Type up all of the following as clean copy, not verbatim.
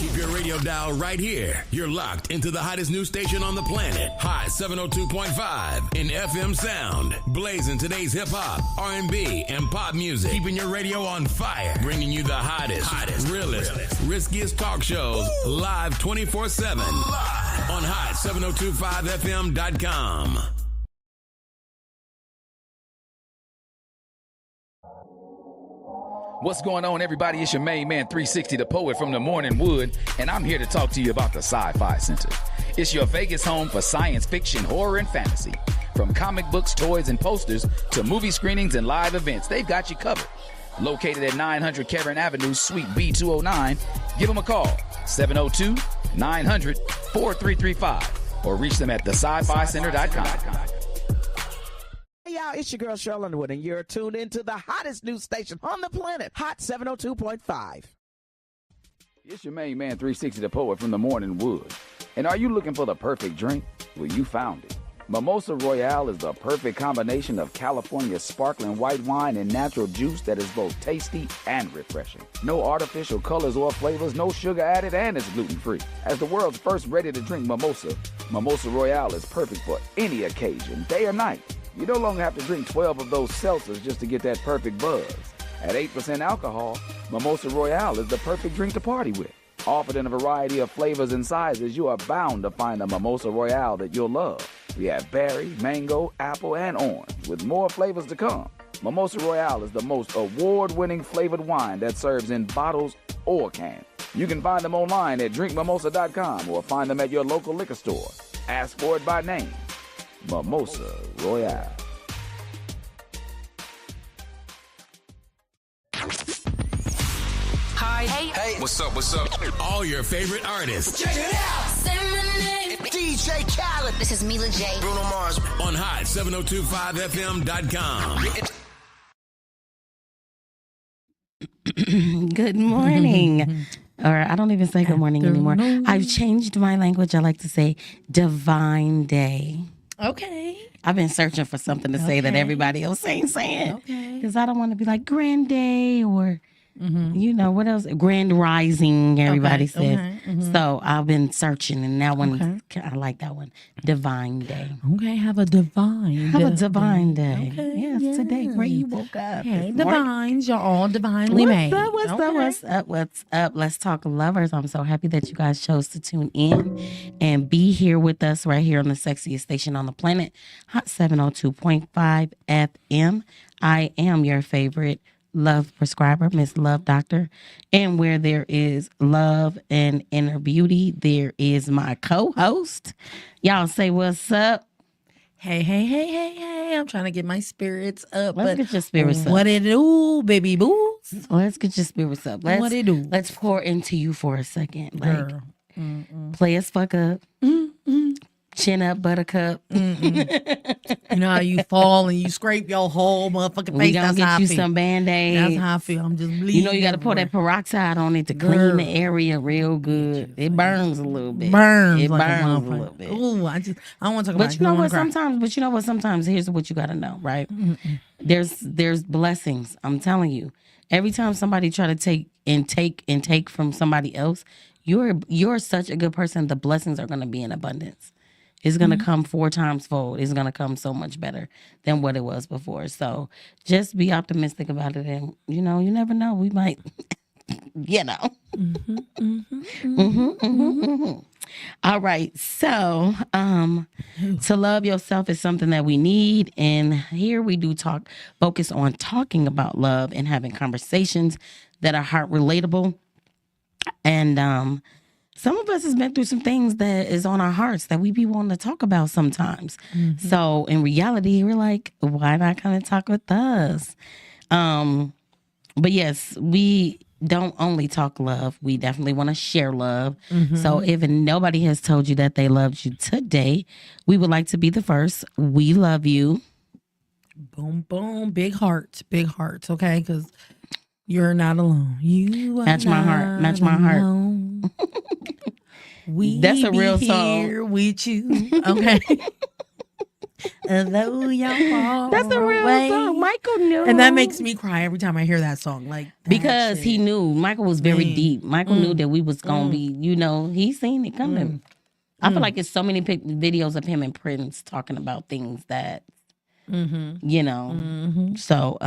Keep your radio dial right here. You're locked into the hottest news station on the planet. Hot 702.5 in FM sound. Blazing today's hip-hop, R&B, and pop music. Keeping your radio on fire. Bringing you the hottest, realest, riskiest talk shows live 24/7. Live on hot7025fm.com. What's going on, everybody? It's your main man, 360, the poet from the Morning Wood, and I'm here to talk to you about the Sci-Fi Center. It's your Vegas home for science fiction, horror, and fantasy. From comic books, toys, and posters to movie screenings and live events, they've got you covered. Located at 900 Cameron Avenue, Suite B209, give them a call, 702-900-4335, or reach them at thescificenter.com. Hey y'all, it's your girl Cheryl Underwood, and you're tuned into the hottest news station on the planet, Hot 702.5. It's your main man, 360, the poet from the Morning Wood. And are you looking for the perfect drink? Well, you found it. Mimosa Royale is the perfect combination of California's sparkling white wine and natural juice that is both tasty and refreshing. No artificial colors or flavors, no sugar added, and it's gluten-free. As the world's first ready-to-drink mimosa, Mimosa Royale is perfect for any occasion, day or night. You no longer have to drink 12 of those seltzers just to get that perfect buzz. At 8% alcohol, Mimosa Royale is the perfect drink to party with. Offered in a variety of flavors and sizes, you are bound to find a Mimosa Royale that you'll love. We have berry, mango, apple, and orange, with more flavors to come. Mimosa Royale is the most award-winning flavored wine that serves in bottles or cans. You can find them online at drinkmimosa.com or find them at your local liquor store. Ask for it by name. Mimosa Royale. Hi. Hey. What's up? All your favorite artists. Check it out. Say my name. DJ Khaled. This is Mila J. Bruno Mars. On Hot 7025fm.com. Good morning. Or I don't even say good morning anymore. I've changed my language. I like to say divine day. Okay. I've been searching for something to say that everybody else ain't saying. Okay. Because I don't want to be like grand day or, you know, what else? Grand rising, everybody says. So I've been searching, and that one, I like that one. Divine day. Okay, have a divine day. Okay, yes, today, where you woke up. Hey, divines, you're all divinely made. What's up? Let's talk lovers. I'm so happy that you guys chose to tune in and be here with us right here on the sexiest station on the planet, Hot 702.5 FM. I am your favorite love prescriber, Miss Love Doctor. And where there is love and inner beauty, there is my co-host. Y'all say what's up. Hey. I'm trying to get my spirits up. Let's get your spirits up. What it do, baby boos? Let's get your spirits up. What it do? Let's pour into you for a second. Girl. Play as fuck up. Chin up, buttercup. You know how you fall and you scrape your whole motherfucking face. We gonna get you some Band-Aids. That's how I feel. I'm just bleeding. You know you got to pour that peroxide on it to clean the area real good. It burns a little bit. It burns a little bit. Ooh, I don't want to talk about it. But you know what? Sometimes here's what you got to know, right? There's blessings. I'm telling you. Every time somebody try to take from somebody else, you're such a good person. The blessings are going to be in abundance. It's going to come 4 times fold. It's going to come so much better than what it was before. So just be optimistic about it. And, you know, you never know. We might, you know. All right. So to love yourself is something that we need. And here we do focus on talking about love and having conversations that are heart relatable. And some of us has been through some things that is on our hearts that we be wanting to talk about sometimes. So in reality, we're like, why not come and talk with us? But yes, we don't only talk love. We definitely want to share love. So if nobody has told you that they loved you today, we would like to be the first. We love you. Boom, boom. Big hearts, okay? Because you're not alone. You are Match my heart. Match my heart. We That's a real be song. here with you. Okay. Although you're far That's the real away. song. Michael knew. And that makes me cry every time I hear that song. Like that because shit. he knew. Michael was very Man. deep. Michael knew that we was gonna be, he seen it coming. I feel like it's so many videos of him and Prince talking about things that, So,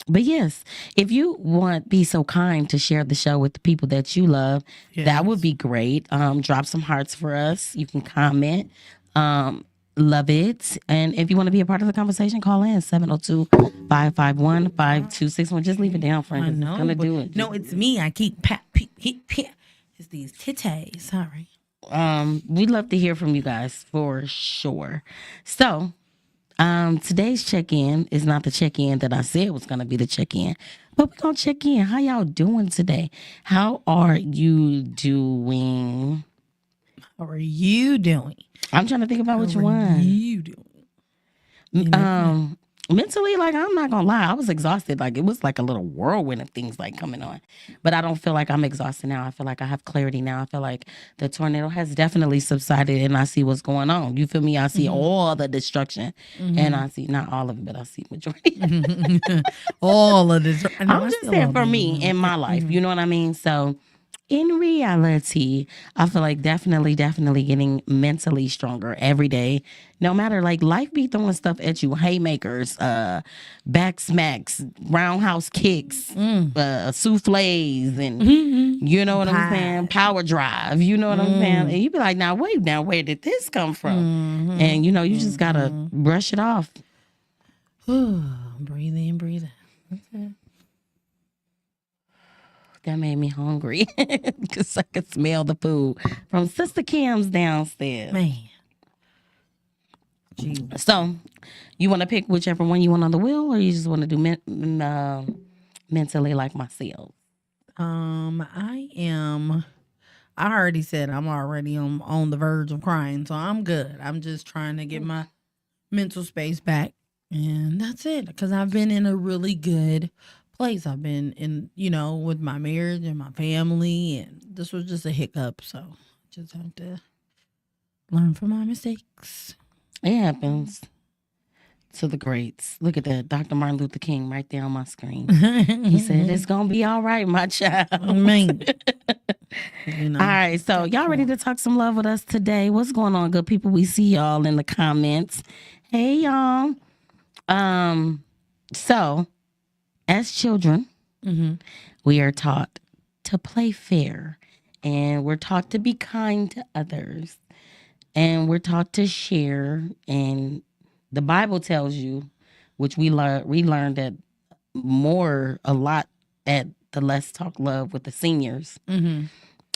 but yes, if you want, be so kind to share the show with the people that you love, that would be great. Drop some hearts for us. You can comment. Love it. And if you want to be a part of the conversation, call in 702-551-5261. Just leave it down, friend. I know. It's gonna do it. No, it's me. I keep It's these titties. Sorry. We'd love to hear from you guys for sure. So, today's check-in is not the check-in that I said was gonna be the check-in, but we're gonna check in. How y'all doing today? How are you doing? How are you doing? I'm trying to think about which How are one. you doing? Mentally, like, I'm not gonna lie, I was exhausted. Like, it was like a little whirlwind of things like coming on, but I don't feel like I'm exhausted now. I feel like I have clarity now. I feel like the tornado has definitely subsided and I see what's going on. You feel me? I see all the destruction and I see not all of it, but I see majority. All of this. I'm just saying for me in my life, you know what I mean? So in reality, I feel like definitely getting mentally stronger every day. No matter, like, life be throwing stuff at you, haymakers, back smacks, roundhouse kicks, souffles, and you know what I'm saying? Power drive, you know what I'm saying? And you be like, now where did this come from? And you just gotta brush it off. Breathe in, breathe out. Okay. That made me hungry because I could smell the food from Sister Kim's downstairs. Man. Jeez. So, you want to pick whichever one you want on the wheel, or you just want to do mentally like myself? I already said I'm already on the verge of crying, so I'm good. I'm just trying to get my mental space back, and that's it. Because I've been in a really good place. I've been in, with my marriage and my family, and this was just a hiccup. So I just have to learn from my mistakes. It happens to the greats. Look at that, Dr. Martin Luther King right there on my screen. He said, "It's gonna be all right, my child." Man. All right, so y'all ready to talk some love with us today? What's going on, good people? We see y'all in the comments. Hey, y'all. So as children, we are taught to play fair, and we're taught to be kind to others, and we're taught to share. And the Bible tells you, which we learned that a lot at the Let's Talk Love with the seniors,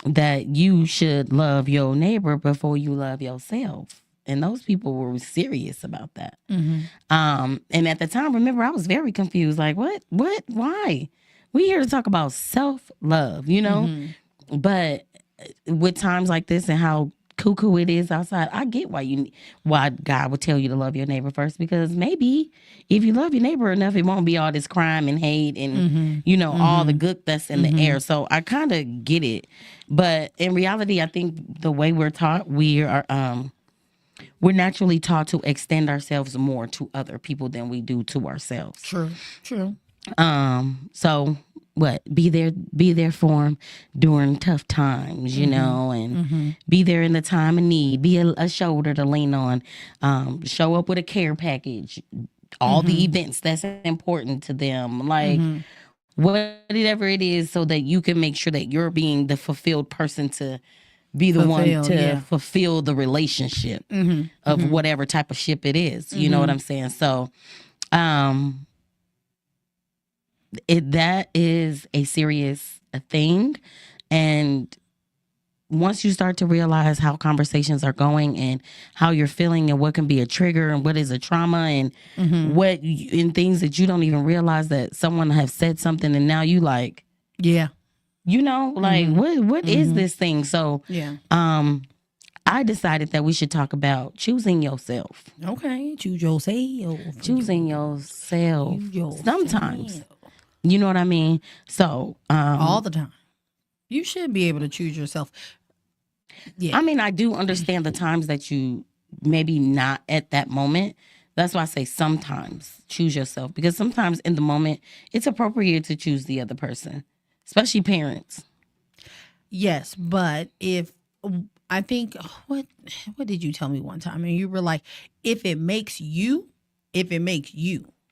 that you should love your neighbor before you love yourself. And those people were serious about that. And at the time, remember, I was very confused. Like, what, why? We here to talk about self-love, But with times like this and how cuckoo it is outside, I get why God would tell you to love your neighbor first, because maybe if you love your neighbor enough, it won't be all this crime and hate and all the good that's in the air. So I kind of get it, but in reality, I think the way we're taught, we're naturally taught to extend ourselves more to other people than we do to ourselves. True. So what? Be there for them during tough times, and be there in the time of need. Be a shoulder to lean on. Show up with a care package. All the events that's important to them, like whatever it is, so that you can make sure that you're being the fulfilled person to be the one to fulfill the relationship of whatever type of ship it is. You know what I'm saying? So, that is a serious thing. And once you start to realize how conversations are going and how you're feeling and what can be a trigger and what is a trauma and in things that you don't even realize that someone has said something and now you like, what is this thing? So, I decided that we should talk about choosing yourself. Okay, choose yourself. Choosing yourself. Sometimes. You know what I mean? So, all the time. You should be able to choose yourself. Yeah. I mean, I do understand the times that you maybe not at that moment. That's why I say sometimes choose yourself, because sometimes in the moment it's appropriate to choose the other person, especially parents. Yes, but if I think what did you tell me one time? And you were like, if it makes you,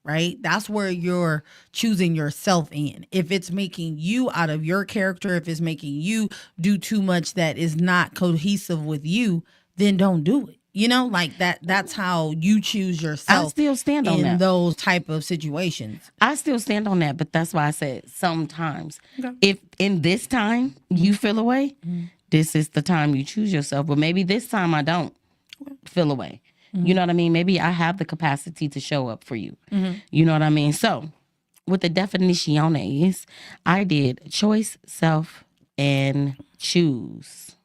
right? That's where you're choosing yourself in. If it's making you out of your character, if it's making you do too much that is not cohesive with you, then don't do it. Like that's how you choose yourself. I still stand on in that. those type of situations. I still stand on that, but that's why I said sometimes. Okay. If in this time you feel away, this is the time you choose yourself. But maybe this time I don't feel away. You know what I mean? Maybe I have the capacity to show up for you. You know what I mean? So with the definiciones, I did choice, self, and choose.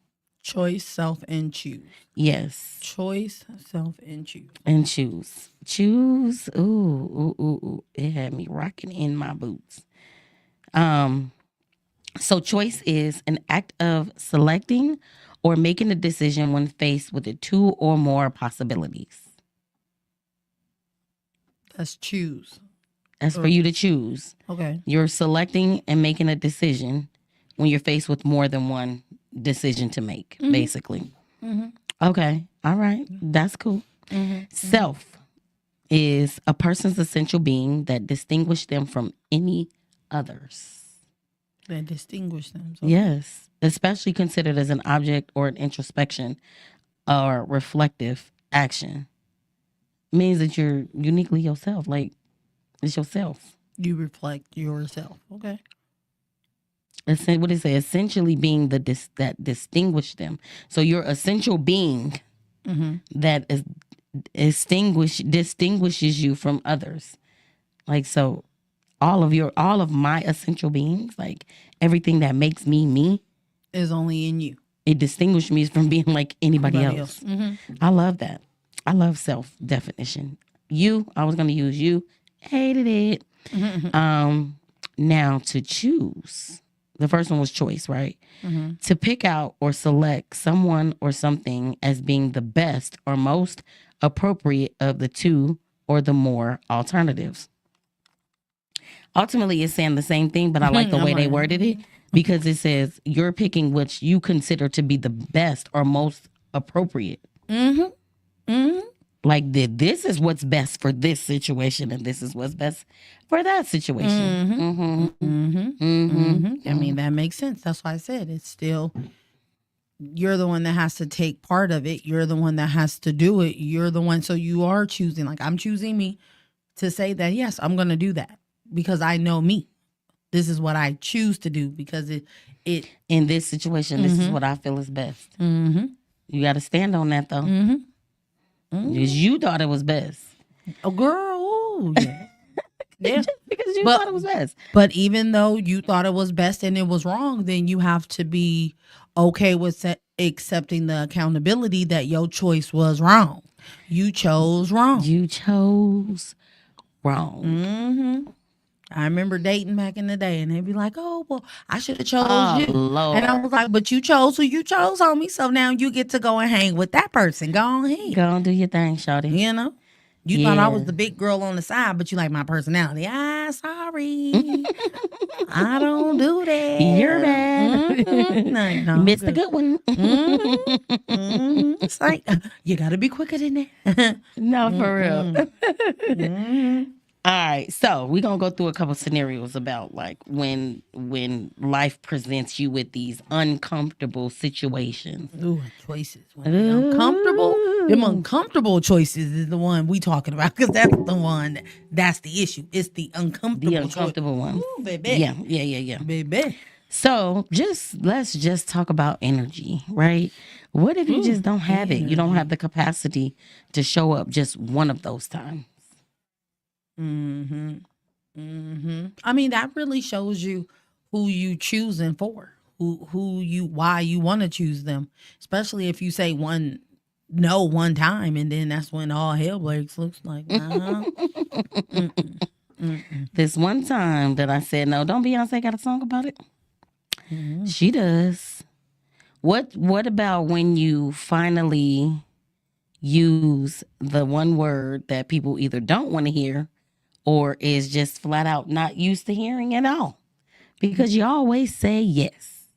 Choice, self, and choose. Yes. Choice, self, and choose. And choose. Choose. Ooh. It had me rocking in my boots. So choice is an act of selecting or making a decision when faced with the two or more possibilities. That's choose. That's for you to choose. Okay. You're selecting and making a decision when you're faced with more than one decision to make, basically. Okay. All right. That's cool. Self is a person's essential being that distinguish them from any others. That distinguish them. So. Yes. Especially considered as an object or an introspection or reflective action. Means that you're uniquely yourself. Like, it's yourself. You reflect yourself. Okay. What it say? Essentially being that distinguish them. So your essential being that is distinguishes you from others. Like, so all of my essential beings, like everything that makes me is only in you. It distinguished me from being like anybody else. I love that. I love self definition. I was gonna use you. Hated it. Now to choose. The first one was choice, right? To pick out or select someone or something as being the best or most appropriate of the two or the more alternatives. Ultimately, it's saying the same thing, but I like the way they worded it because it says you're picking which you consider to be the best or most appropriate. Like this is what's best for this situation, and this is what's best for that situation. I mean, that makes sense. That's why I said it's still, you're the one that has to take part of it. You're the one that has to do it. You're the one. So you are choosing, like I'm choosing me to say that, yes, I'm going to do that because I know me. This is what I choose to do because it in this situation, this is what I feel is best. You got to stand on that though. Because you thought it was best. Oh, girl. Ooh, yeah. Yeah. Just because you thought it was best. But even though you thought it was best and it was wrong, then you have to be okay with accepting the accountability that your choice was wrong. You chose wrong. You chose wrong. I remember dating back in the day, and they'd be like, "Oh, well, I should have chose you." Lord. And I was like, "But you chose who you chose, homie. So now you get to go and hang with that person. Go on ahead. Go on, do your thing, shawty. You know, you thought I was the big girl on the side, but you like my personality. Sorry, I don't do that. You're bad. No, Missed a good one. It's like you got to be quicker than that. No, for real. All right, so we're going to go through a couple scenarios about like when life presents you with these uncomfortable situations. Ooh, choices. When they're uncomfortable. Them uncomfortable choices is the one we talking about because that's the one that's the issue. It's the uncomfortable ones. Ooh, baby. Yeah. Baby. So let's just talk about energy, right? What if you just don't have it? You don't have the capacity to show up just one of those times. I mean, that really shows you who you choosing for, why you want to choose them. Especially if you say one time, and then that's when all hell breaks loose. Like, This one time that I said no, don't Beyonce got a song about it? She does. What about when you finally use the one word that people either don't want to hear or is just flat out not used to hearing at all. Because you always say yes.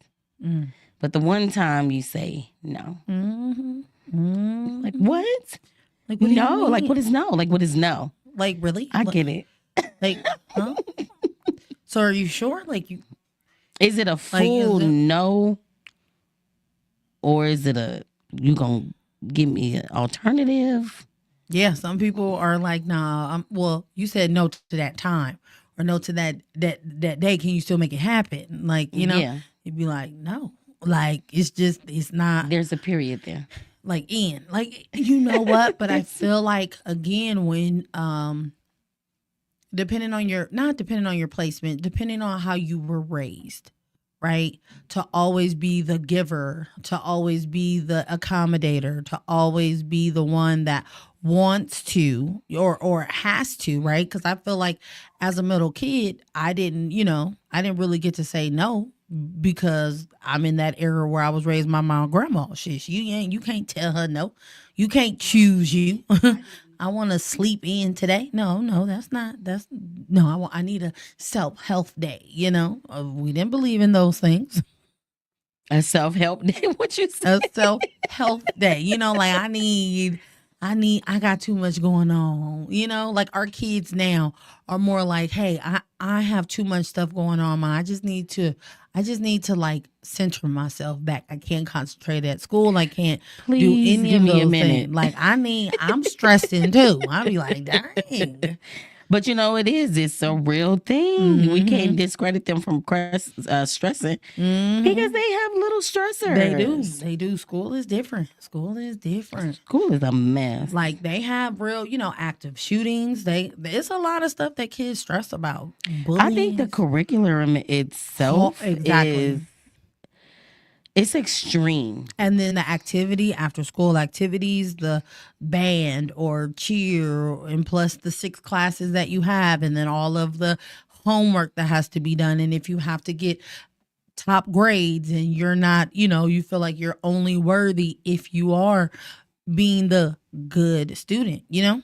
But the one time you say no. Like, what? Like, what do you No. mean? Like, what is no? Like, what is no? Like, really? I get it. Like, huh? So are you sure? Like, you Is it a full no? Or is it a, you gonna give me an alternative? Yeah, some people are like, nah. Well, you said no to that time, or no to that day. Can you still make it happen? Like, you know, Yeah. you'd be like, no. Like, it's not. There's a period there. Like, like, you know what? But I feel like, again, when depending on your placement, depending on how you were raised, right? To always be the giver, to always be the accommodator, to always be the one that wants to or has to, right? Because I feel like as a middle kid, I didn't really get to say no, because I'm in that era where I was raised by my grandma. Shit, you can't tell her no. You can't choose you. I want to sleep in today. No, I need a self-health day, you know. We didn't believe in those things. A self-help day? What you say? A self-health day. You know, like I got too much going on. You know, like our kids now are more like, hey, I have too much stuff going on, Ma. I just need to like center myself back. I can't concentrate at school. I can't do any give of me those a minute. things. Like I'm stressing too. I'll be like, dang. But you know, it's a real thing. We can't discredit them from stressing because they have little stressors. They do. School is different. School is a mess. Like they have real, active shootings. It's a lot of stuff that kids stress about. I think the curriculum itself is it's extreme. And then the after school activities, the band or cheer, and plus the 6 classes that you have, and then all of the homework that has to be done. And if you have to get top grades and you're not, you feel like you're only worthy if you are being the good student, Yeah.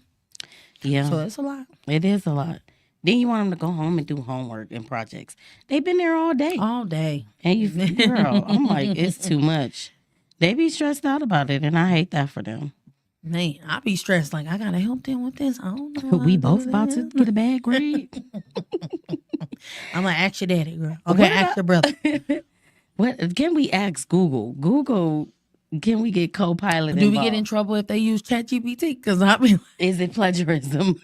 So it's a lot. It is a lot. Then you want them to go home and do homework and projects. They've been there all day. All day. And girl, I'm like, it's too much. They be stressed out about it, and I hate that for them. Man, I be stressed. Like, I got to help them with this. I don't know. We both about to get a bad grade. I'm like, ask your daddy, girl. Okay, ask your brother. What can we ask Google? Google, can we get co-pilot Do involved? we get in trouble if they use ChatGPT? Because I mean, is it plagiarism?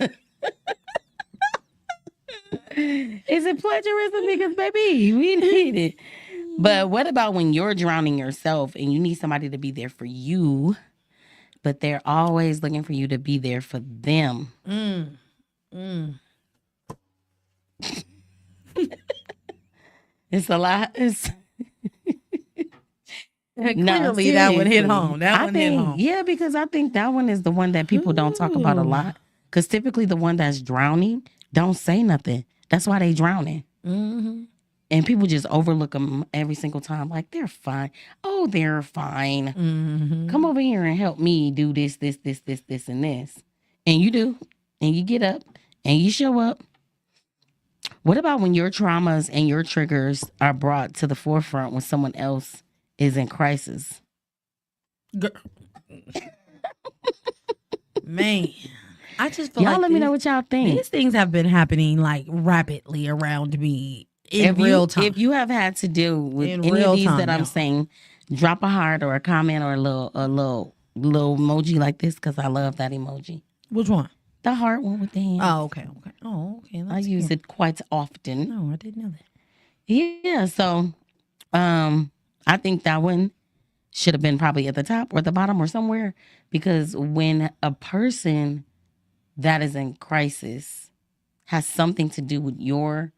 Is it plagiarism? Because baby, we need it. But what about when you're drowning yourself and you need somebody to be there for you, but they're always looking for you to be there for them? It's a lot. Clearly, that one hit home. Hit home. Yeah, because I think that one is the one that people don't talk about a lot. Because typically the one that's drowning don't say nothing. That's why they drowning. Mm-hmm. And people just overlook them every single time. Like, they're fine. Oh, they're fine. Mm-hmm. Come over here and help me do this, and this. And you do. And you get up. And you show up. What about when your traumas and your triggers are brought to the forefront when someone else is in crisis? Man. I just feel y'all let me know what y'all think. These things have been happening like rapidly around me in real time. If you have had to deal with any of these that I'm saying, drop a heart or a comment or a little emoji like this, because I love that emoji. Which one? The heart one with the hand. Oh, okay. I use it quite often. No, I didn't know that. Yeah, so I think that one should have been probably at the top or the bottom or somewhere, because when a person that is in crisis has something to do with your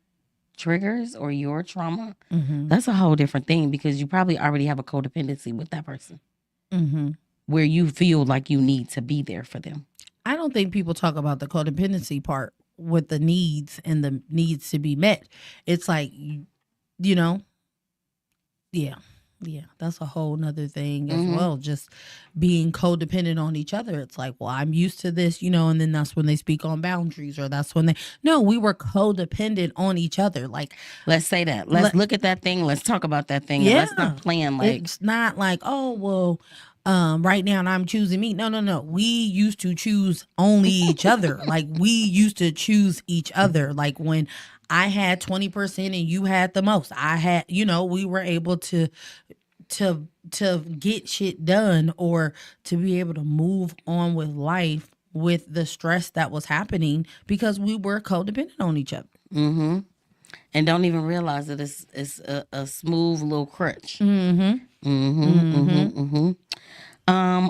triggers or your trauma, that's a whole different thing, because you probably already have a codependency with that person where you feel like you need to be there for them. I don't think people talk about the codependency part with the needs and the needs to be met. It's like, yeah. Yeah, that's a whole nother thing as well. Just being codependent on each other. It's like, well, I'm used to this, and then that's when they speak on boundaries, or that's when no, we were codependent on each other. Like, Let's say that. Let's look at that thing. Let's talk about that thing. And yeah, let's not plan like it's not like, oh, well, right now I'm choosing me. No. We used to choose only each other. Like, we used to choose each other. Like, when I had 20% and you had the most, I had, we were able to get shit done, or to be able to move on with life with the stress that was happening, because we were codependent on each other. and don't even realize that it's a smooth little crutch.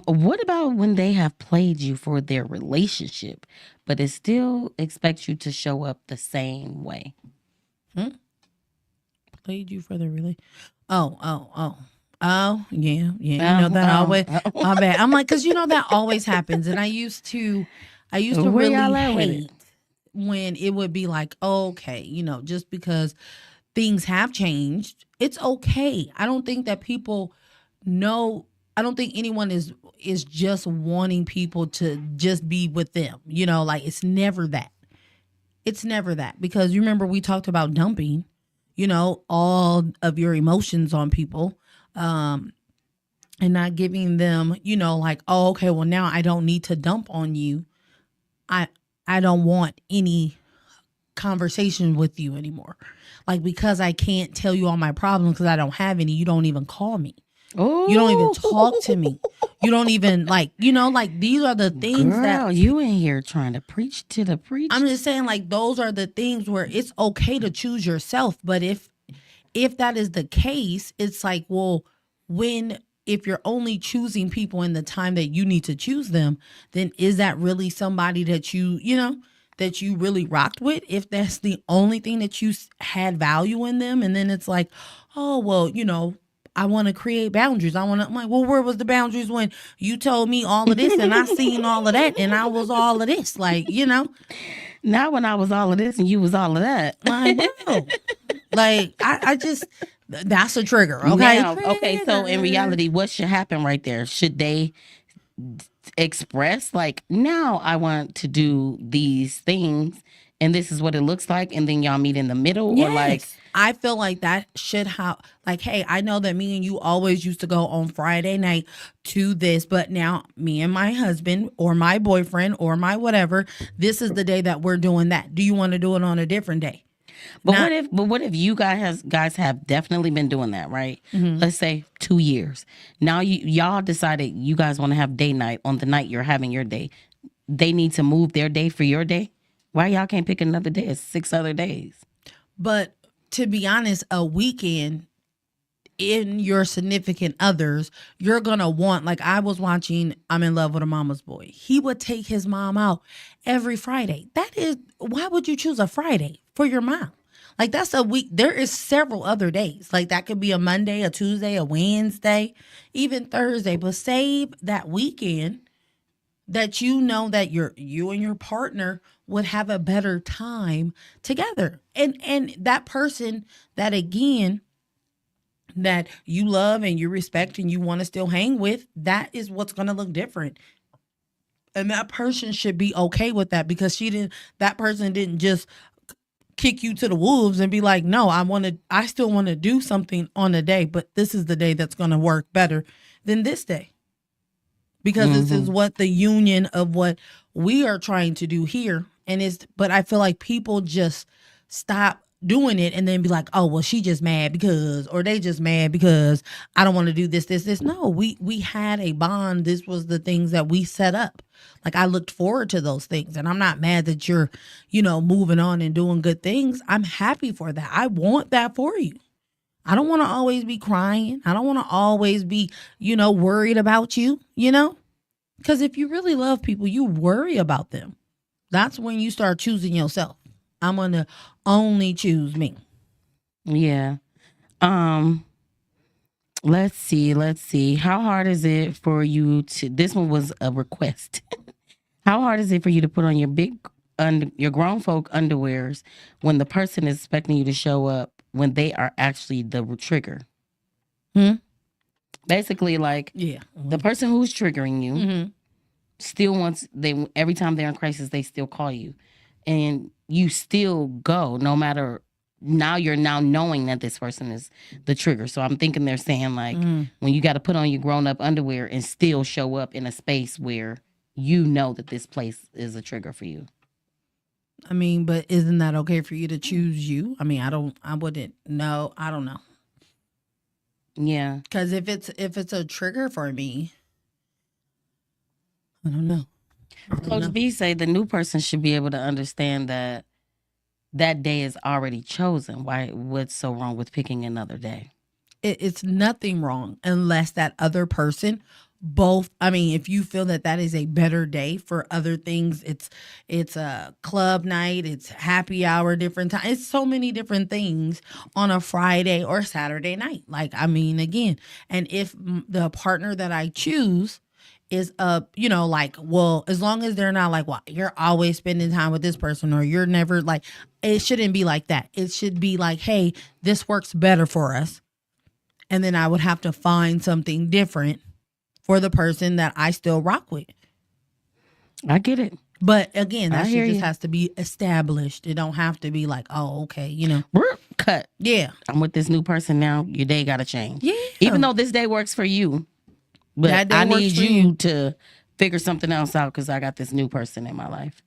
What about when they have played you for their relationship, but it still expects you to show up the same way? Played you for the really? Oh, yeah. That always. My bad. I'm like, because that always happens, and I used to Where really y'all at with hate it? when it would be like, okay, just because things have changed, it's okay. I don't think that people know. I don't think anyone is just wanting people to just be with them. Like, it's never that. It's never that, because you remember we talked about dumping, all of your emotions on people, and not giving them, like, oh, okay, well, now I don't need to dump on you. I don't want any conversation with you anymore. Like, because I can't tell you all my problems because I don't have any, you don't even call me. Oh, You don't even talk to me. You don't even like these are the things that you in here trying to preach to the preach. I'm just saying, like, those are the things where it's okay to choose yourself. But if that is the case, it's like, well, if you're only choosing people in the time that you need to choose them, then is that really somebody that that you really rocked with? If that's the only thing that you had value in them, and then it's like, oh, well, I want to create boundaries. I'm like, well, where was the boundaries when you told me all of this and I seen all of that and I was all of this? Like, Not when I was all of this and you was all of that. I know. Like, I just, that's a trigger. Okay. Okay. So in reality, what should happen right there? Should they express like, now I want to do these things and this is what it looks like, and then y'all meet in the middle? Yes. Or like, I feel like that should like, hey, I know that me and you always used to go on Friday night to this, but now me and my husband or my boyfriend or my whatever, this is the day that we're doing that. Do you want to do it on a different day? But what if you guys have definitely been doing that, right? Let's say 2 years. Now y'all decided you guys want to have day night on the night you're having your day. They need to move their day for your day. Why y'all can't pick another day? It's 6 other days. But to be honest, a weekend in your significant others, you're going to want, like, I was watching I'm in Love with a Mama's Boy. He would take his mom out every Friday. Why would you choose a Friday for your mom? Like, that's a week. There is several other days. Like, that could be a Monday, a Tuesday, a Wednesday, even Thursday. But save that weekend that that you and your partner would have a better time together. And that person that, again, that you love and you respect and you want to still hang with, that is what's going to look different. And that person should be okay with that, because that person didn't just kick you to the wolves and be like, no, I still want to do something on a day, but this is the day that's going to work better than this day. Because this is what the union of what we are trying to do here. But I feel like people just stop doing it and then be like, oh, well, she just mad because, or they just mad because I don't want to do this. No, we had a bond. This was the things that we set up. Like, I looked forward to those things, and I'm not mad that you're, moving on and doing good things. I'm happy for that. I want that for you. I don't want to always be crying. I don't want to always be, worried about you, because if you really love people, you worry about them. That's when you start choosing yourself. I'm going to only choose me. Yeah. Let's see. How hard is it for you this one was a request. How hard is it for you to put on your grown folk underwears when the person is expecting you to show up when they are actually the trigger? Basically, like the person who's triggering you still wants every time they're in crisis, they still call you, and you still go no matter. Now you're knowing that this person is the trigger. So I'm thinking they're saying like when you got to put on your grown up underwear and still show up in a space where you know that this place is a trigger for you. I mean, but isn't that okay for you to choose you? I mean, I don't know. Yeah. Because if it's a trigger for me, I don't know. Coach B say the new person should be able to understand that day is already chosen. What's so wrong with picking another day? It's nothing wrong unless that other person if you feel that is a better day for other things, it's a club night, it's happy hour, different time. It's so many different things on a Friday or Saturday night. Like, I mean, again, and if the partner that I choose is as long as they're not like, well, you're always spending time with this person or you're never like, it shouldn't be like that. It should be like, hey, this works better for us. And then I would have to find something different for the person that I still rock with. I get it. But again, that shit just has to be established. It don't have to be like, oh, okay, Cut. Yeah. I'm with this new person now. Your day got to change. Yeah. Even though this day works for you. But I need you to figure something else out because I got this new person in my life.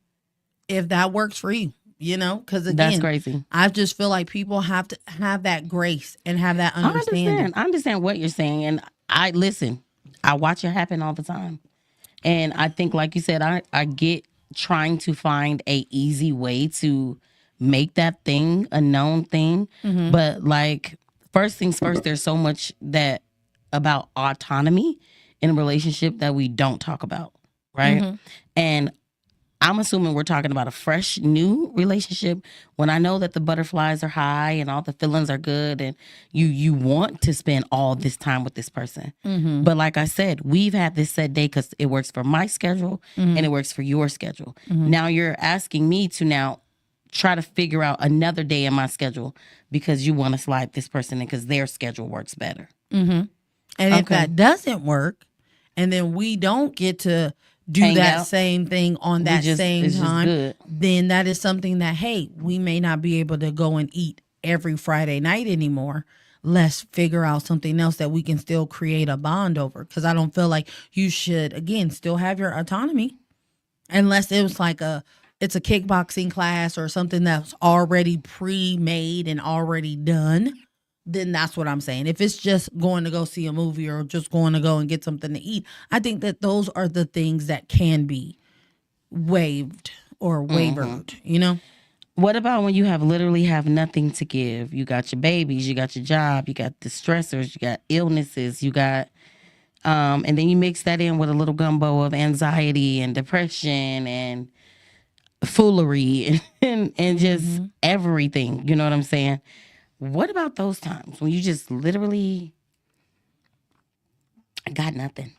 If that works for you, because again, that's crazy. I just feel like people have to have that grace and have that understanding. I understand what you're saying. And I watch it happen all the time. And I think, like you said, I get trying to find a easy way to make that thing a known thing. Mm-hmm. But like, first things first, there's so much about autonomy in a relationship that we don't talk about, right? Mm-hmm. And I'm assuming we're talking about a fresh, new relationship when I know that the butterflies are high and all the feelings are good and you want to spend all this time with this person. Mm-hmm. But like I said, we've had this set day because it works for my schedule and it works for your schedule. Mm-hmm. Now you're asking me to now try to figure out another day in my schedule because you want to slide this person in because their schedule works better. Mm-hmm. And if that doesn't work, and then we don't get to do that same thing on that same time, then that is something that, hey, we may not be able to go and eat every Friday night anymore. Let's figure out something else that we can still create a bond over. Because I don't feel like you should, again, still have your autonomy. Unless it was like it's a kickboxing class or something that's already pre-made and already done. Then that's what I'm saying. If it's just going to go see a movie or just going to go and get something to eat, I think that those are the things that can be waived or wavered, What about when you literally have nothing to give? You got your babies, you got your job, you got the stressors, you got illnesses, you got, and then you mix that in with a little gumbo of anxiety and depression and foolery and just everything. You know what I'm saying? What about those times when you just literally got nothing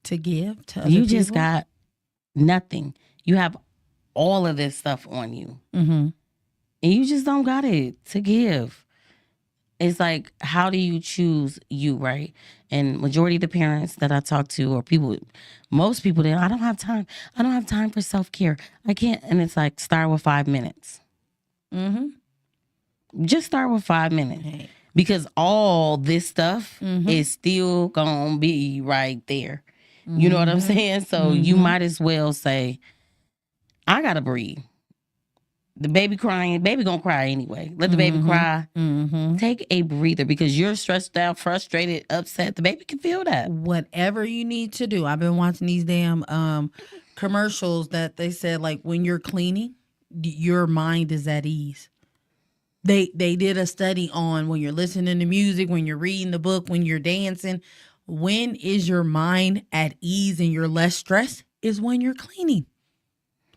to give to other you people? Just got nothing. You have all of this stuff on you, and you just don't got it to give. It's like, how do you choose you, right? And majority of the parents that I talk to, or most people, I don't have time. I don't have time for self-care. I can't. And it's like, start with 5 minutes. Just start with 5 minutes because all this stuff is still gonna be right there. You know what I'm saying? So you might as well say, I gotta breathe. The baby crying, baby gonna cry anyway. Let the baby cry. Take a breather because you're stressed out, frustrated, upset. The baby can feel that. Whatever you need to do. I've been watching these damn commercials that they said, like, when you're cleaning, your mind is at ease. They did a study on when you're listening to music, when you're reading the book, when you're dancing. When is your mind at ease and you're less stressed? Is when you're cleaning.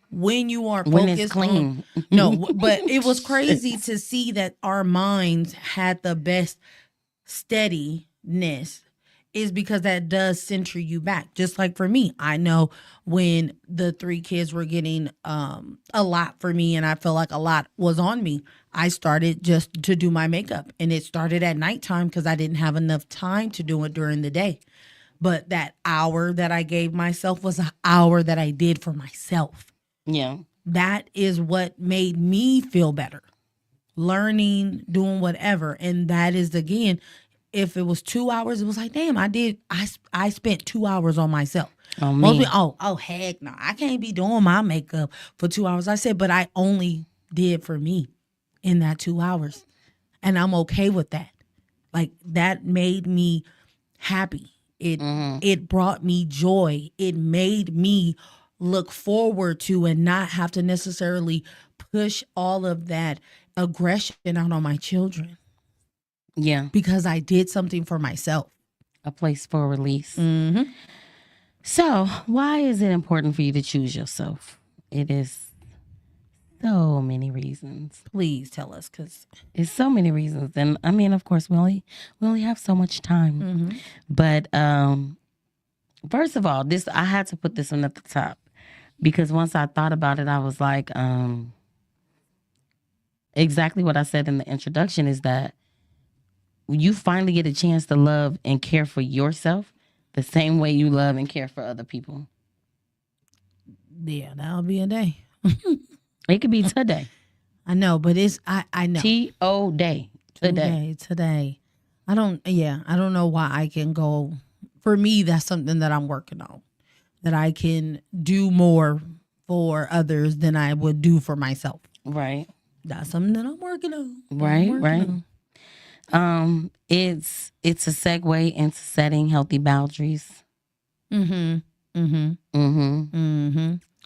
When you are focused when it's clean. But it was crazy to see that our minds had the best steadiness is because that does center you back. Just like for me, I know when the 3 kids were getting a lot for me and I felt like a lot was on me, I started just to do my makeup, and it started at nighttime because I didn't have enough time to do it during the day. But that hour that I gave myself was an hour that I did for myself. Yeah. That is what made me feel better. Learning, doing whatever. And that is, again, if it was 2 hours, it was like, damn, I spent 2 hours on myself. Oh, Most man. people, heck no, I can't be doing my makeup for 2 hours. I said, but I only did for me in that 2 hours. And I'm okay with that. Like, that made me happy. It brought me joy. It made me look forward to and not have to necessarily push all of that aggression out on my children. Yeah. Because I did something for myself. A place for release. Mm-hmm. So, why is it important for you to choose yourself? It is so many reasons. Please tell us, because It's so many reasons. And I mean, of course, we only have so much time. But first of all, I had to put this one at the top because once I thought about it, I was like, exactly what I said in the introduction is that you finally get a chance to love and care for yourself the same way you love and care for other people. yeah, that'll be a day. It could be today. I know, but I know. T-O day. Today. I don't know why I can go. For me, that's something that I'm working on. That I can do more for others than I would do for myself. Right. That's something that I'm working on. Right. It's a segue into setting healthy boundaries. Mm-hmm.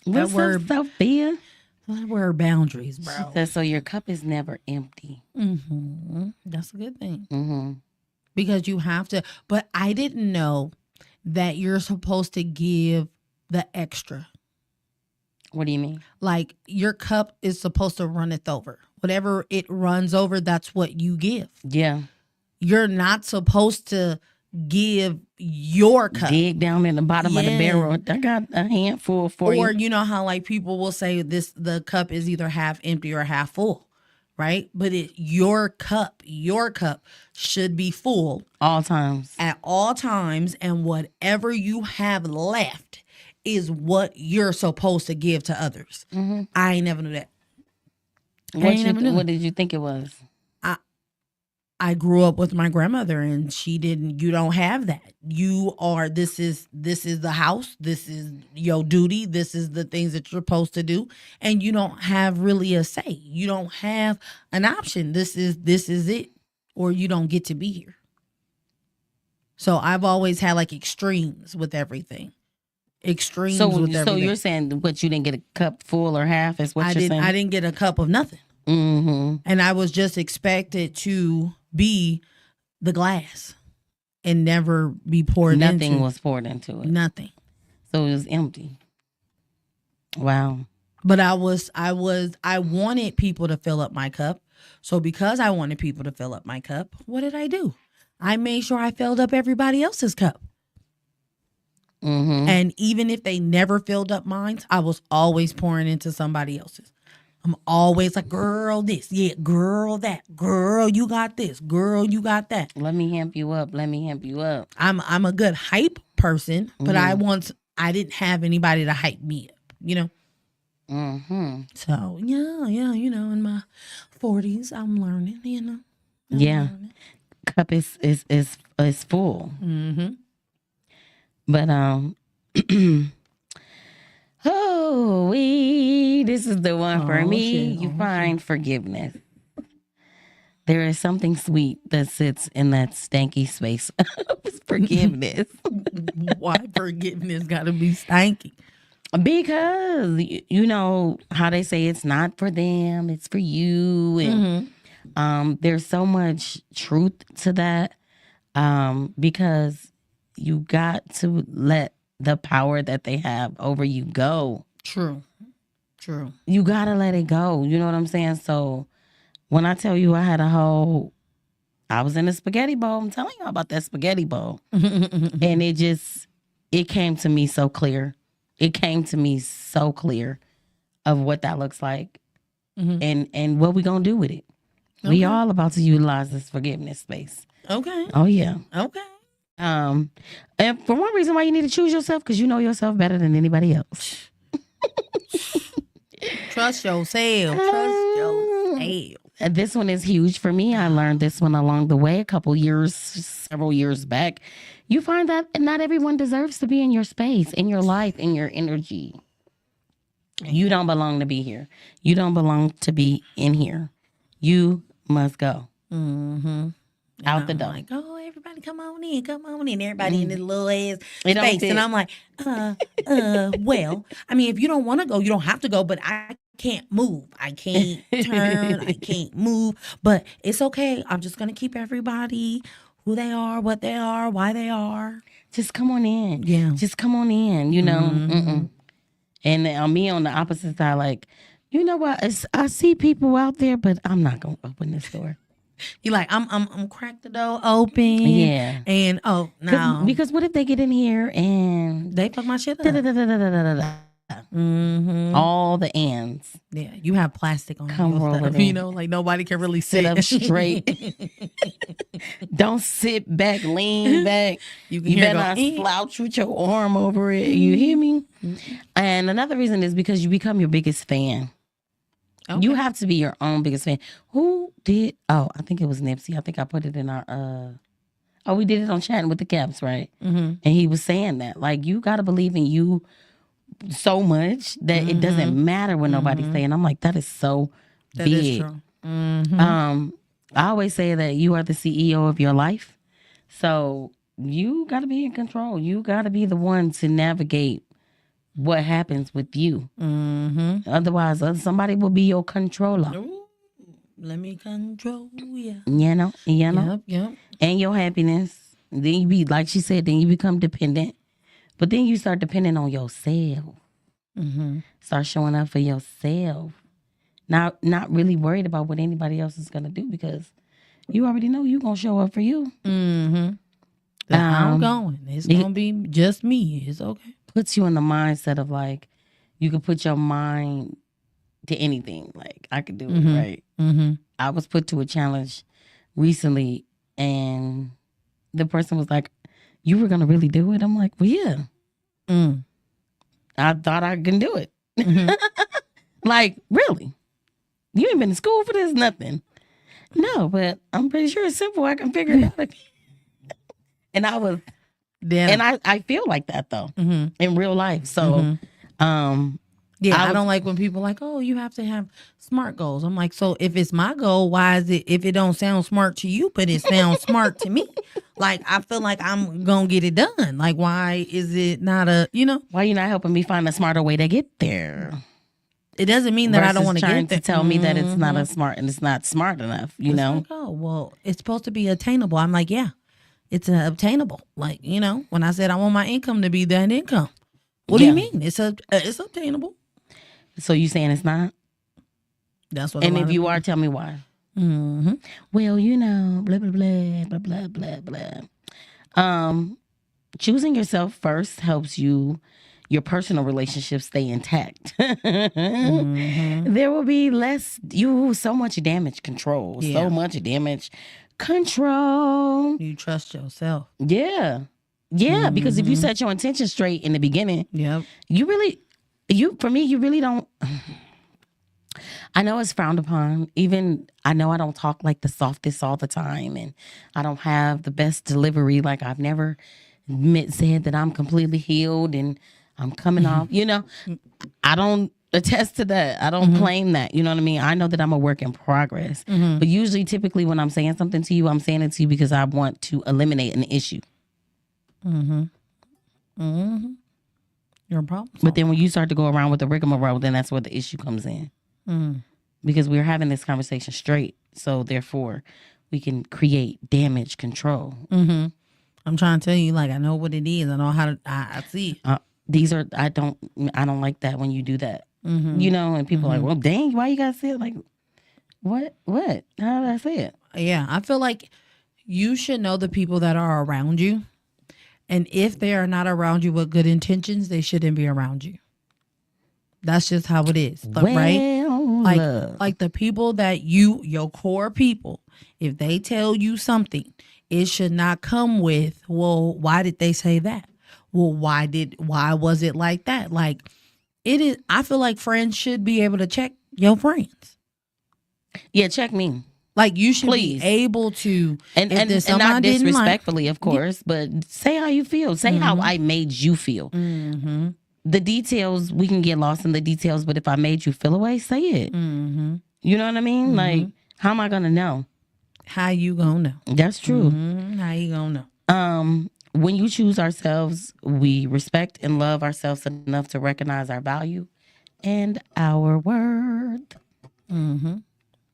What's word- up, Sophia? That word boundaries, bro. She says, so your cup is never empty. That's a good thing. Mm-hmm. Because you have to. But I didn't know that you're supposed to give the extra. What do you mean? Like, your cup is supposed to runneth over. Whatever it runs over, that's what you give. Yeah. You're not supposed to give your cup. Dig down in the bottom of the barrel. I got a handful for you. Or you know how like people will say the cup is either half empty or half full, right? But your cup should be full All times. at all times, and whatever you have left is what you're supposed to give to others. I ain't never knew that. What did you think it was? I grew up with my grandmother, and she didn't. You don't have that. This is the house. This is your duty. This is the things that you're supposed to do, and you don't have really a say. You don't have an option. This is it, or you don't get to be here. So I've always had like extremes with everything. So you're saying what, you didn't get a cup full or half is what you're saying? I didn't get a cup of nothing. And I was just expected to be the glass and never be poured into. Nothing was poured into it. Nothing. So it was empty. Wow. But I wanted people to fill up my cup. So because I wanted people to fill up my cup, what did I do? I made sure I filled up everybody else's cup. And even if they never filled up mine, I was always pouring into somebody else's. I'm always like, girl, this. Yeah, girl, that. Girl, you got this. Girl, you got that. Let me amp you up. I'm a good hype person, but I didn't have anybody to hype me up, you know? So, yeah, in my 40s, I'm learning, you know? Learning. Cup is full. But this is the one for me. You find forgiveness. There is something sweet that sits in that stanky space of forgiveness. Why forgiveness gotta be stanky? Because you know how they say it's not for them, it's for you. And there's so much truth to that. Because you got to let the power that they have over you go. True. You got to let it go. You know what I'm saying? So when I tell you I was in a spaghetti bowl, I'm telling you about that spaghetti bowl. And it came to me so clear. It came to me so clear of what that looks like and what we going to do with it. We all about to utilize this forgiveness space. Okay. Oh yeah. Okay. And for one reason why you need to choose yourself, because you know yourself better than anybody else. Trust yourself. Trust yourself. And this one is huge for me. I learned this one along the way, several years back. You find that not everyone deserves to be in your space, in your life, in your energy. You don't belong to be here. You don't belong to be in here. You must go. Mm-hmm. Out the door. Like, oh, everybody come on in. Everybody in this little ass It don't space. fit. And I'm like, well, I mean, if you don't want to go, you don't have to go, but I can't move. I can't turn. I can't move. But it's okay. I'm just going to keep everybody who they are, what they are, why they are. Just come on in. Yeah. Just come on in, you know. Mm-mm. And me on the opposite side, like, you know what? I see people out there, but I'm not going to open this door. You like, I'm crack the door open. Yeah. And, no. Because what if they get in here and They fuck my shit up. Mm-hmm. All the ends. Yeah, you have plastic on Come your roll stuff, it in. you know, like nobody can really Sit up straight. Don't sit back, lean back. You better not slouch with your arm over it. You hear me? And another reason is because you become your biggest fan. Okay. You have to be your own biggest fan. Who did? Oh, I think it was Nipsey. I think I put it in our. We did it on Chatting with the Caps, right? Mm-hmm. And he was saying that, like, you got to believe in you so much that it doesn't matter what nobody's saying. I'm like, that is so That big. is true. Mm-hmm. I always say that you are the CEO of your life, so you got to be in control. You got to be the one to navigate what happens with you. Mm-hmm. Otherwise, somebody will be your controller. Ooh, let me control you. You know, Yep. and your happiness. Then you be, like she said, then you become dependent. But then you start depending on yourself. Mm-hmm. Start showing up for yourself. Not really worried about what anybody else is going to do, because you already know you're going to show up for you. Mm-hmm. I'm going. It's going to be just me. It's okay. Puts you in the mindset of, like, you can put your mind to anything. Like, I could do it, right? Mm-hmm. I was put to a challenge recently, and the person was like, you were going to really do it? I'm like, well, yeah. I thought I can do it. Mm-hmm. Like, really? You ain't been to school for this? Nothing. No, but I'm pretty sure it's simple. I can figure it out. And I was, and I feel like that, though, in real life. So, yeah, I don't like when people like, oh, you have to have SMART goals. I'm like, so if it's my goal, why is it, if it don't sound smart to you, but it sounds smart to me? Like, I feel like I'm going to get it done. Like, why is it not a, you know? Why you not helping me find a smarter way to get there? It doesn't mean that I don't want to trying get there. to tell me that it's not a smart and it's not smart enough, you know? Like, oh, well, it's supposed to be attainable. I'm like, yeah, it's obtainable. Like, you know, when I said I want my income to be that income, what do you mean? It's obtainable. So you saying it's not? That's what. And if you are, tell me why. Mm-hmm. Well, you know, blah blah blah blah blah blah blah. Choosing yourself first helps your personal relationships stay intact. There will be so much damage control. Yeah. So much damage control. You trust yourself. Yeah. Yeah, because if you set your intention straight in the beginning, Yep. you really don't. I know it's frowned upon. Even I know I don't talk like the softest all the time, and I don't have the best delivery. Like, I've never said that I'm completely healed and I'm coming off. You know, I don't attest to that. I don't claim that. You know what I mean? I know that I'm a work in progress. But usually, typically, when I'm saying something to you, I'm saying it to you because I want to eliminate an issue. You're a problem. But then when you start to go around with the rigmarole, then that's where the issue comes in. Because we're having this conversation straight. So therefore, we can create damage control. I'm trying to tell you, like, I know what it is. I know how to, I see. I don't like that when you do that. You know, and people are like, well, dang, why you gotta say it? Like, what? How did I say it? Yeah, I feel like you should know the people that are around you. And if they are not around you with good intentions, they shouldn't be around you. That's just how it is, right? love. Like the people that your core people, if they tell you something, it should not come with, well, why did they say that? Well, why was it like that? Like, it is, I feel like friends should be able to check your friends. Yeah, check me. Like, you should Please. be able to, And not disrespectfully, of course, but say how you feel. Say how I made you feel. Mm-hmm. The details, we can get lost in the details, but if I made you feel away, say it. Mm-hmm. You know what I mean? Like, how am I going to know? How you gonna know? That's true. How you gonna know? When you choose ourselves, we respect and love ourselves enough to recognize our value and our worth. Mm-hmm.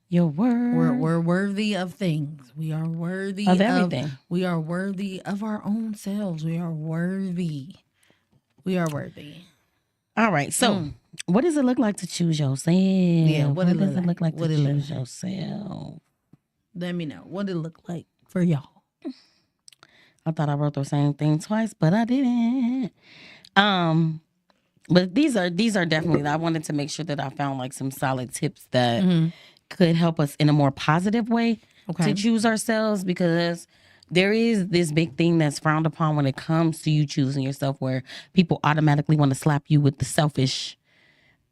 Your worth. We're worthy of things. We are worthy of everything. We are worthy of our own selves. We are worthy. We are worthy. All right. So, what does it look like to choose yourself? Yeah. What does it look like to choose like? yourself? Let me know what it look like for y'all. I thought I wrote the same thing twice, but I didn't. But these are definitely, I wanted to make sure that I found like some solid tips that could help us in a more positive way to choose ourselves, because there is this big thing that's frowned upon when it comes to you choosing yourself, where people automatically want to slap you with the selfish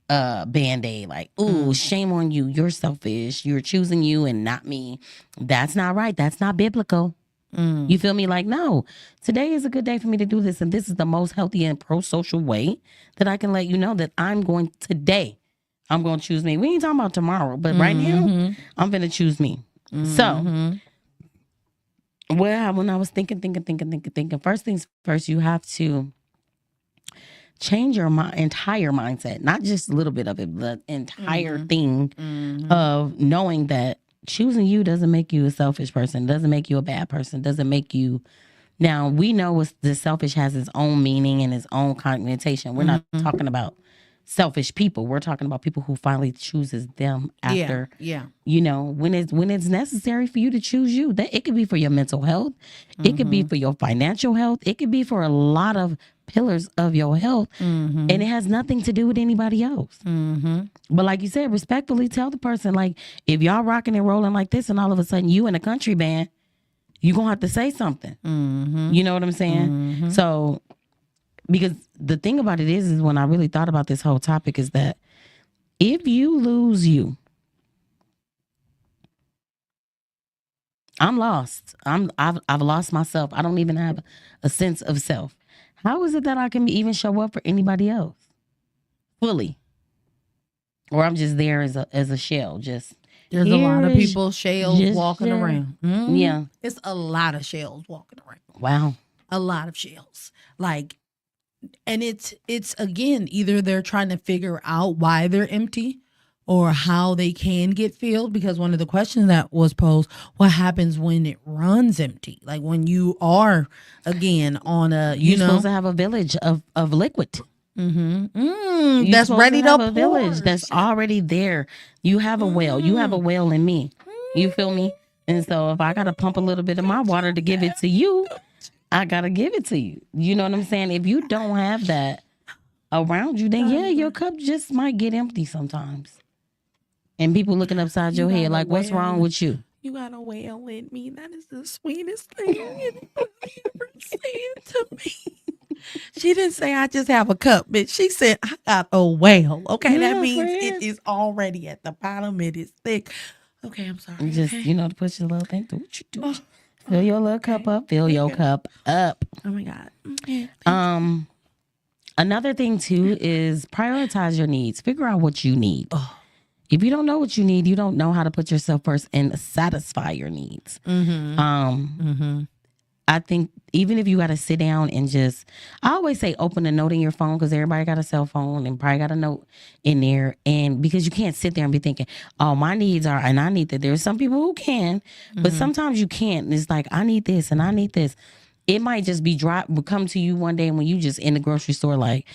band-aid, like, ooh, shame on you, you're selfish, you're choosing you and not me. That's not right. That's not biblical. You feel me? Like, no, today is a good day for me to do this, and this is the most healthy and pro-social way that I can let you know that I'm going to choose me. We ain't talking about tomorrow, but right now I'm gonna choose me. So when I was thinking, first things first, you have to change your entire mindset, not just a little bit of it, but the entire thing of knowing that choosing you doesn't make you a selfish person, doesn't make you a bad person, doesn't make you. Now, we know the selfish has its own meaning and its own connotation. We're not talking about selfish people. We're talking about people who finally chooses them after, you know, when it's necessary for you to choose you. That it could be for your mental health, it could be for your financial health, it could be for a lot of pillars of your health, and it has nothing to do with anybody else. But like you said, respectfully tell the person, like, if y'all rocking and rolling like this and all of a sudden you in a country band, you gonna have to say something. You know what I'm saying? So, because the thing about it is when I really thought about this whole topic is that if you lose you, I'm lost. I've lost myself. I don't even have a sense of self. How is it that I can even show up for anybody else fully? Or I'm just there as a shell. Just there's a lot of people shells walking around. Yeah, it's a lot of shells walking around. Wow, a lot of shells. Like, and it's again, either they're trying to figure out why they're empty or how they can get filled, because one of the questions that was posed, what happens when it runs empty? Like when you are again on a, you're supposed to have a village of liquid. That's ready to have a village that's already there. You have a well. You have a well in me. You feel me? And so if I gotta pump a little bit of my water to give it to you, I gotta give it to you. You know what I'm saying? If you don't have that around you, then yeah, your cup just might get empty sometimes. And people looking upside your head like, what's wrong with you? You got a whale in me. That is the sweetest thing anybody ever said to me. She didn't say I just have a cup, but she said I got a whale. Okay, yeah, that means it is already at the bottom. It is thick. Okay, I'm sorry. Just, to push your little thing. Fill your little cup up. Fill your cup up. Oh my God. Okay, another thing too is prioritize your needs. Figure out what you need. If you don't know what you need, you don't know how to put yourself first and satisfy your needs. I think even if you got to sit down and I always say open a note in your phone, because everybody got a cell phone and probably got a note in there. And because you can't sit there and be thinking, oh, my needs are, and I need that. There's some people who can, but sometimes you can't. And it's like, I need this and I need this. It might just come to you one day when you just in the grocery store, like,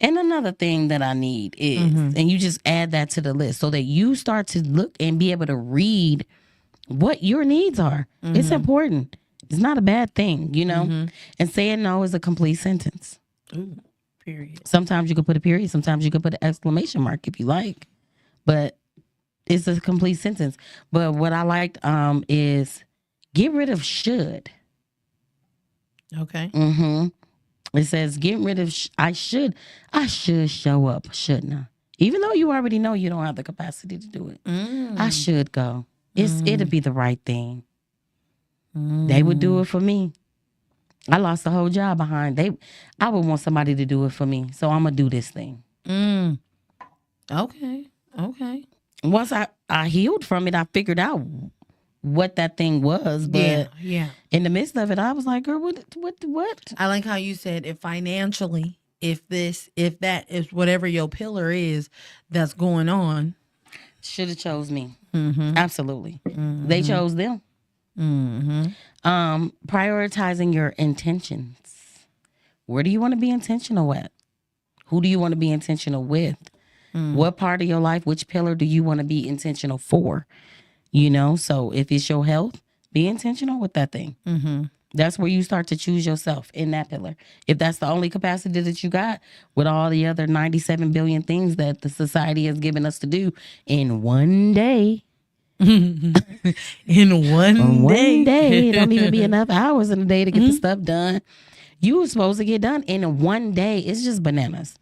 and another thing that I need is, and you just add that to the list so that you start to look and be able to read what your needs are. It's important. It's not a bad thing, And saying no is a complete sentence. Ooh, period. Sometimes you could put a period. Sometimes you could put an exclamation mark if you like. But it's a complete sentence. But what I liked is get rid of should. Okay. Mm-hmm. It says get rid of I should show up, shouldn't I? Even though you already know you don't have the capacity to do it. I should go. It'll be the right thing. They would do it for me. I lost the whole job behind. I would want somebody to do it for me. So I'm gonna do this thing. Okay. Once I healed from it, I figured out what that thing was. But yeah. in the midst of it, I was like, girl, what? I like how you said if financially, if that is whatever your pillar is that's going on. Should have chose me. Absolutely. They chose them. Prioritizing your intentions. Where do you want to be intentional at? Who do you want to be intentional with? What part of your life, which pillar do you want to be intentional for? You know, so if it's your health, be intentional with that thing. That's where you start to choose yourself in that pillar. If that's the only capacity that you got with all the other 97 billion things that the society has given us to do in one day. In one day. It don't even be enough hours in a day to get the stuff done. You were supposed to get done in one day. It's just bananas.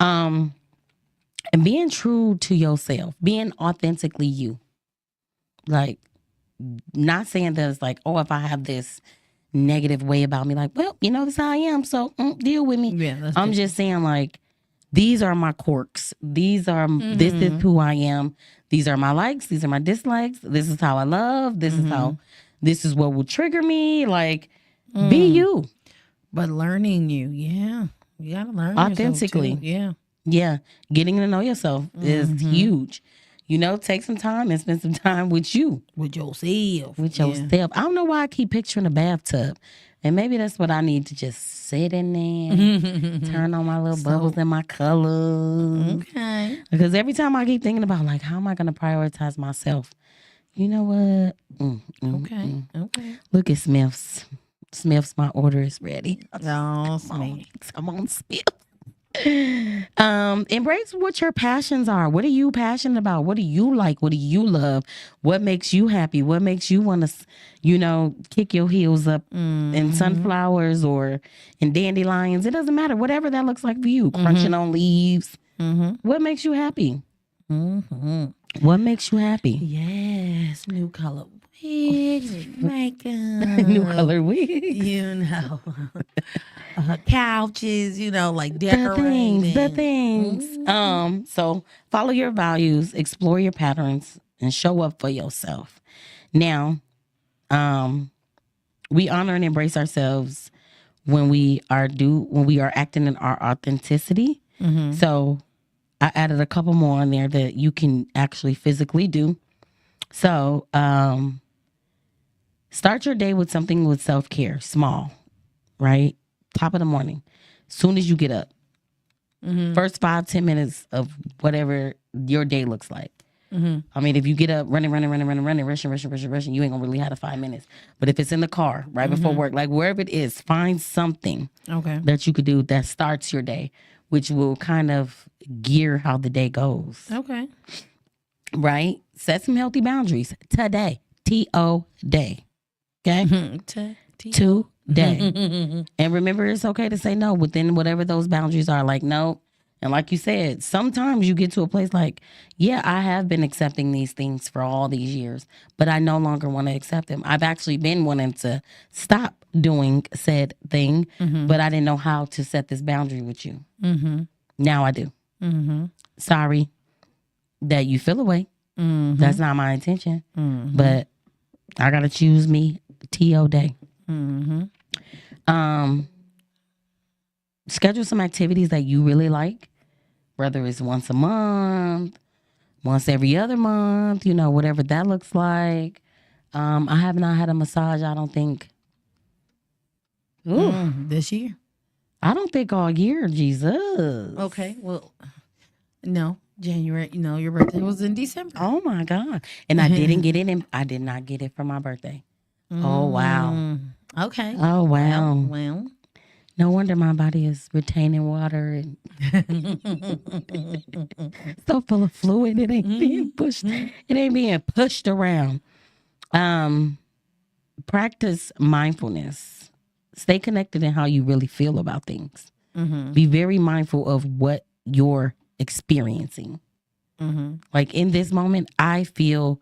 And being true to yourself, being authentically you. Like, not saying that it's like, oh, if I have this negative way about me, like, well, you know, this is how I am, so deal with me. Yeah, I'm just saying, like, these are my quirks. This is who I am. These are my likes. These are my dislikes. This is how I love. This is what will trigger me. Like, be you. But learning you, yeah. You gotta learn authentically. Yeah. Yeah. Getting to know yourself is huge. You know, take some time and spend some time with you. With yourself. I don't know why I keep picturing a bathtub. And maybe that's what I need to just sit in there, turn on my little bubbles and my colors. Okay. Because every time I keep thinking about, like, how am I going to prioritize myself? You know what? Okay. Look at Smith's. Smith's, my order is ready. Oh, Smith. Come on, Smith. Embrace what your passions are. What are you passionate about? What do you like? What do you love? What makes you happy? What makes you want to, kick your heels up in sunflowers or in dandelions? It doesn't matter. Whatever that looks like for you. Crunching on leaves. What makes you happy? What makes you happy? Yes, new color wigs, makeup, New color wig. Couches, like decorating. The things. So follow your values, explore your patterns, and show up for yourself. Now, we honor and embrace ourselves when we are acting in our authenticity. So I added a couple more on there that you can actually physically do. So start your day with something with self-care, small, right? Top of the morning, soon as you get up. First 5-10 minutes of whatever your day looks like. I mean, if you get up running, rushing, you ain't gonna really have the 5 minutes. But if it's in the car right before work, like wherever it is, find something that you could do that starts your day, which will kind of gear how the day goes. Okay. Right? Set some healthy boundaries today. T-O day. Okay? Today. And remember, it's okay to say no within whatever those boundaries are. Like, no. And like you said, sometimes you get to a place like, yeah, I have been accepting these things for all these years, but I no longer want to accept them. I've actually been wanting to stop doing said thing, but I didn't know how to set this boundary with you. Now I do. Sorry that you feel away. That's not my intention. But I got to choose me T.O. day. Schedule some activities that you really like, whether it's once a month, once every other month, whatever that looks like. I have not had a massage, I don't think. This year? I don't think all year, Jesus. Okay, well, no. January, your birthday was in December. Oh my God. And I didn't get it I did not get it for my birthday. Oh wow. Okay. Oh wow. Well. No wonder my body is retaining water and so full of fluid. It ain't being pushed. It ain't being pushed around. Practice mindfulness. Stay connected in how you really feel about things. Be very mindful of what you're experiencing. Like in this moment, I feel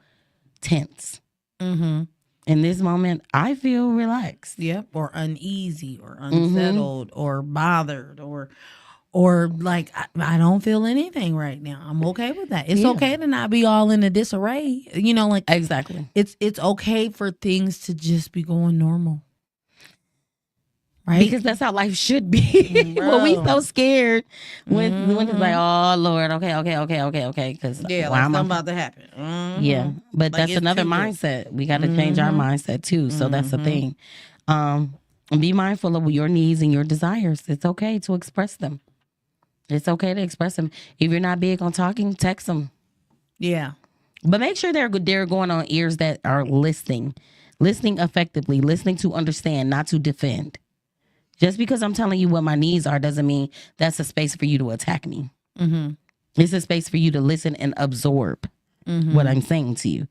tense. In this moment, I feel relaxed. Yep, or uneasy, or unsettled, or bothered, or like I don't feel anything right now. I'm okay with that. It's okay to not be all in a disarray. You know, like Exactly. it's okay for things to just be going normal. Right? Because that's how life should be. But we so scared when it's like, oh Lord, okay. Because Yeah, like something about to happen. Yeah, but Like, that's it's another too good. mindset. We got to change our mindset too. So that's the thing. Be mindful of your needs and your desires. It's okay to express them. It's okay to express them. If you're not big on talking, text them. Yeah. But make sure they're going on ears that are listening effectively, listening to understand, not to defend. Just because I'm telling you what my needs are doesn't mean that's a space for you to attack me. It's a space for you to listen and absorb what I'm saying to you.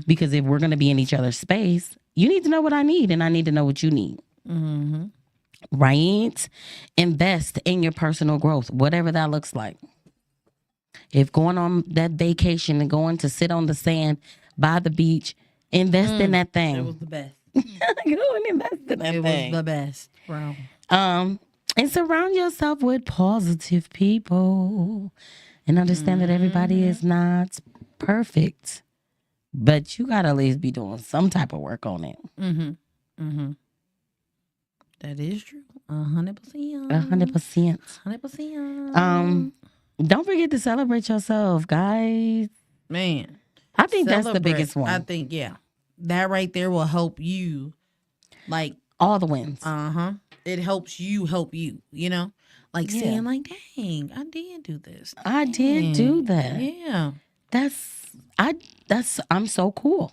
Because if we're going to be in each other's space, you need to know what I need and I need to know what you need. Right? Invest in your personal growth, whatever that looks like. If going on that vacation and going to sit on the sand by the beach, invest in that thing. It was the best. Go and invest in that It thing. was the best, bro. And surround yourself with positive people and understand that everybody is not perfect, but you gotta at least be doing some type of work on it. That is true. 100%. 100%. 100%. Don't forget to celebrate yourself, guys. Man, I think that's the celebrate. biggest one. I think, yeah, that right there will help you. Like, all the wins. It helps you help you, you know? Like Yeah. saying like, dang, I did do this. I did do that. Yeah. I'm so cool.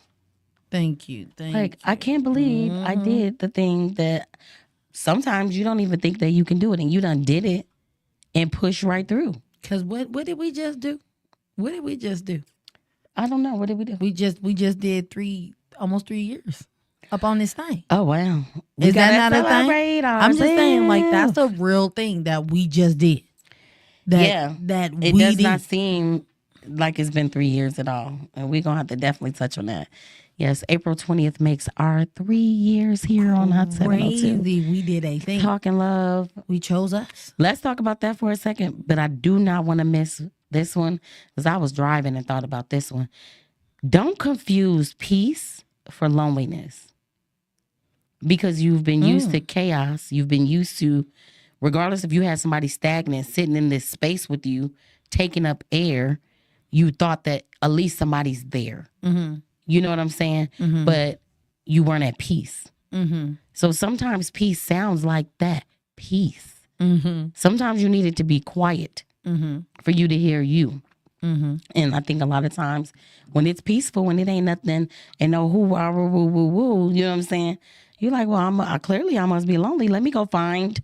Thank you. Like, I can't believe I did the thing that sometimes you don't even think that you can do it, and you done did it and push right through. Because what did we just do? What did we just do? I don't know. What did we do? We just did almost 3 years up on this thing. Oh, wow. Is that not a thing? Thing? I'm just saying, like, that's a real thing that we just did. That it we does did. not seem like it's been 3 years at all. And we're going to have to definitely touch on that. Yes, April 20th makes our 3 years here on Hot 702. Crazy. We did a thing. Talking love. We chose us. Let's talk about that for a second. But I do not want to miss this one because I was driving and thought about this one. Don't confuse peace for loneliness. Because you've been used to chaos. You've been used to, regardless if you had somebody stagnant sitting in this space with you, taking up air, you thought that at least somebody's there. You know what I'm saying? But you weren't at peace. So sometimes peace sounds like that. Peace. Sometimes you need it to be quiet for you to hear you. And I think a lot of times when it's peaceful, when it ain't nothing and no woo woo woo woo, you know what I'm saying? You're like, well, clearly I must be lonely. Let me go find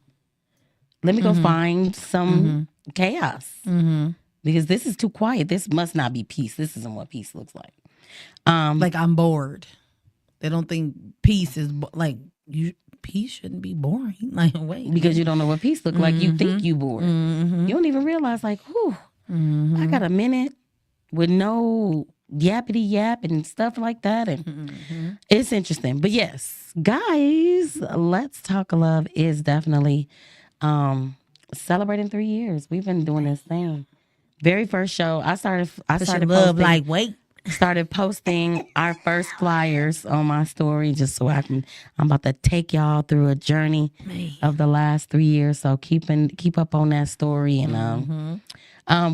some chaos because this is too quiet. This must not be peace. This isn't what peace looks like. Like, I'm bored. They don't think peace is peace shouldn't be boring. Like, wait, Because you don't know what peace look like. You think you bored. You don't even realize, like, whew, I got a minute with no yappity yap and stuff like that. And it's interesting. But yes, guys, Let's Talk Love is definitely celebrating 3 years. We've been doing this thing. Very first show, I started love, posting, like, wait. started posting our first flyers on my story just so I'm about to take y'all through a journey of the last 3 years. So keep up on that story. And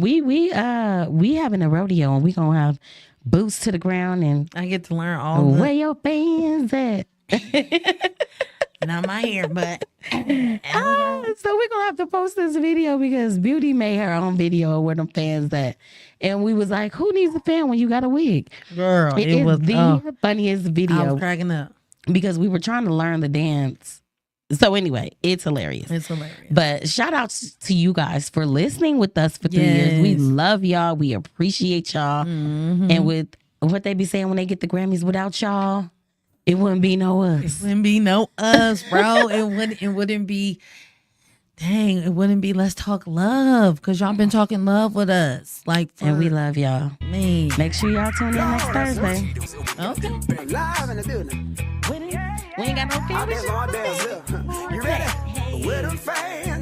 we having a rodeo and we gonna have boots to the ground and I get to learn all where your fans at. not my hair, but So we're gonna have to post this video because Beauty made her own video of where them fans at. And we was like, who needs a fan when you got a wig? girl, It was was the funniest I video was cracking up. because we were trying to learn the dance So anyway, it's hilarious. It's hilarious. But shout out to you guys for listening with us for 3 years. We love y'all. We appreciate y'all. And with what they be saying when they get the Grammys, without y'all, it wouldn't be no us. It wouldn't be no us, bro. It wouldn't be. Dang, it wouldn't be Let's Talk Love, because y'all been talking love with us. And we love y'all. Man. Make sure y'all tune in next Thursday. Okay. Live in the building. We ain't got no feelings. You ready? With them fans.